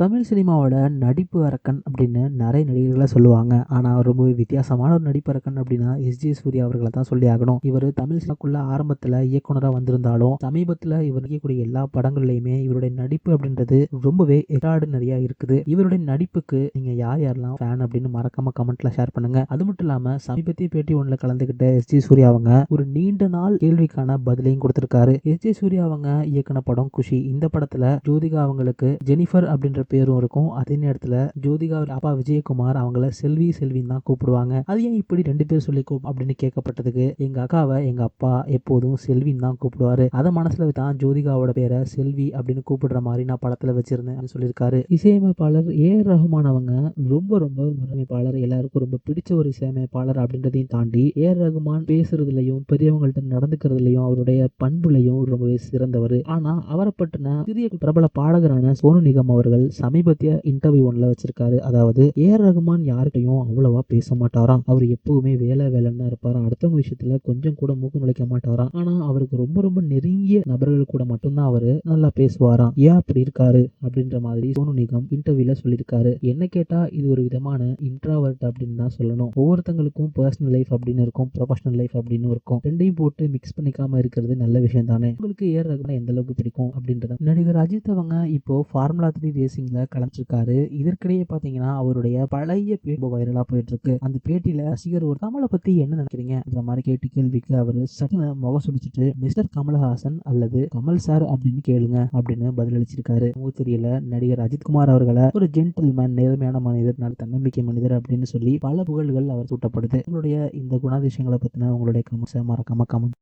தமிழ் சினிமாவோட நடிப்பு அரக்கன் அப்படின்னு நிறைய நடிகர்களை சொல்லுவாங்க. ஆனா ரொம்பவே வித்தியாசமான ஒரு நடிப்பு அரக்கன் அப்படின்னா எஸ்.ஜே. சூர்யா அவர்களை தான் சொல்லி ஆகணும். இவர் தமிழ் சினிமாக்குள்ள ஆரம்பத்துல இயக்குனரா வந்திருந்தாலும் சமீபத்துல இவர் நடிக்கக்கூடிய எல்லா படங்கள்லயுமே இவருடைய நடிப்பு அப்படின்றது ரொம்பவே எக்ஸ்ட்ராடினரியா இருக்குது. இவருடைய நடிப்புக்கு நீங்க யார் யாரெல்லாம் ஃபேன் அப்படின்னு மறக்காம கமெண்ட்ல ஷேர் பண்ணுங்க. அது மட்டும் இல்லாம சமீபத்திய பேட்டி ஒன்றுல கலந்துகிட்ட எஸ்.ஜே. சூர்யா அவங்க ஒரு நீண்ட நாள் கேள்விக்கான பதிலையும் கொடுத்திருக்காரு. எஸ்.ஜே. சூர்யா அவங்க இயக்குன படம் குஷி. இந்த படத்துல ஜோதிகா அவங்களுக்கு ஜெனிஃபர் அப்படின்ற பேரும் இருக்கும். அதே நேரத்துல ஜோதிகா அப்பா விஜயகுமார் அவங்கள செல்வி செல்வின்னு தான் கூப்பிடுவாங்க. அது ஏன் இப்படி ரெண்டு பேர் சொல்லி அப்படின்னு கேட்கப்பட்டதுக்கு எங்க அக்காவை எங்க அப்பா எப்போதும் செல்வின்னு தான் கூப்பிடுவாரு. அதை மனசுல தான் ஜோதிகாவோட பேரை செல்வி அப்படின்னு கூப்பிடுற மாதிரி நான் படத்துல வச்சிருந்தேன் சொல்லியிருக்காரு. இசையமைப்பாளர் ஏ.ஆர். ரஹ்மான் அவங்க ரொம்ப ரொம்ப இசையமைப்பாளர், எல்லாருக்கும் ரொம்ப பிடிச்ச ஒரு இசையமைப்பாளர் அப்படின்றதையும் தாண்டி ஏ.ஆர். ரஹ்மான் பேசுறதுலயும் பெரியவங்கள்ட்ட நடந்துக்கிறதுலயும் அவருடைய பண்புலையும் ரொம்பவே சிறந்தவர். ஆனா அவரை பற்றின சிறிய பிரபல பாடகரான சோனு நிகம் அவர்கள் சமீபத்திய இன்டர்வியூ ஒன்ல வச்சிருக்காரு. அதாவது ஏ.ஆர். ரஹ்மான் யார்கிட்டையும் அவ்வளவா பேச மாட்டாராம். அவர் எப்பவுமே வேலை வேலைன்னு இருப்பாராம். அடுத்தவங்க விஷயத்துல கொஞ்சம் கூட மூக்கு நுழைக்க மாட்டாராம். ஆனா அவருக்கு ரொம்ப ரொம்ப நெருங்கிய நபர்கள் கூட மட்டும்தான் அவரு நல்லா பேசுவாராம். ஏன் அப்படி இருக்காரு அப்படின்ற மாதிரி சோனு நிகம் இன்டர்வியூல சொல்லியிருக்காரு. என்ன கேட்டா இது ஒரு விதமான இன்ட்ராவர்ட் அப்படின்னு தான் சொல்லணும். ஒவ்வொருத்தங்களுக்கும் பர்சனல் லைஃப் அப்படின்னு இருக்கும், ப்ரொஃபஷனல் லைஃப் அப்படின்னு இருக்கும். ரெண்டையும் போட்டு மிக்ஸ் பண்ணிக்காம இருக்கிறது நல்ல விஷயம் தானே. உங்களுக்கு ஏஆர் ரஹ்மான் எந்த அளவுக்கு பிடிக்கும் அப்படின்றத நடிகர் அஜித் அவங்க இப்போ ஃபார்முலா 3 ரேசிங்ல கலந்துருக்காரு. இதற்கிடையே பாத்தீங்கன்னா அவருடைய பழைய பேட்டி வைரலா போயிட்டு இருக்கு. அந்த பேட்டியில ரசிகர் ஒரு கமலை பத்தி என்ன நினைக்கிறீங்க இந்த மாதிரி கேட்டு கேள்விக்கு அவரு சட்டுன்னு முகம் சுடிச்சிட்டு மிஸ்டர் கமல்ஹாசன் அல்லது கமல் சார் அப்படின்னு கேளுங்க அப்படின்னு பதிலளிச்சிருக்காரு. தெரியல நடிகர் அஜித்குமார் அவர்களை ஒரு ஜென்டில்மேன், நேர்மையான மனிதர், நல்ல தன்னம்பிக்கை மனிதர் அப்படின்னு சொல்லி பல புகழ்கள் அவர் சூட்டப்படுது. உங்களுடைய இந்த குணாதிசயங்களை பத்தின உங்களுடைய கமெண்ட்ஸை மறக்காம கமெண்ட்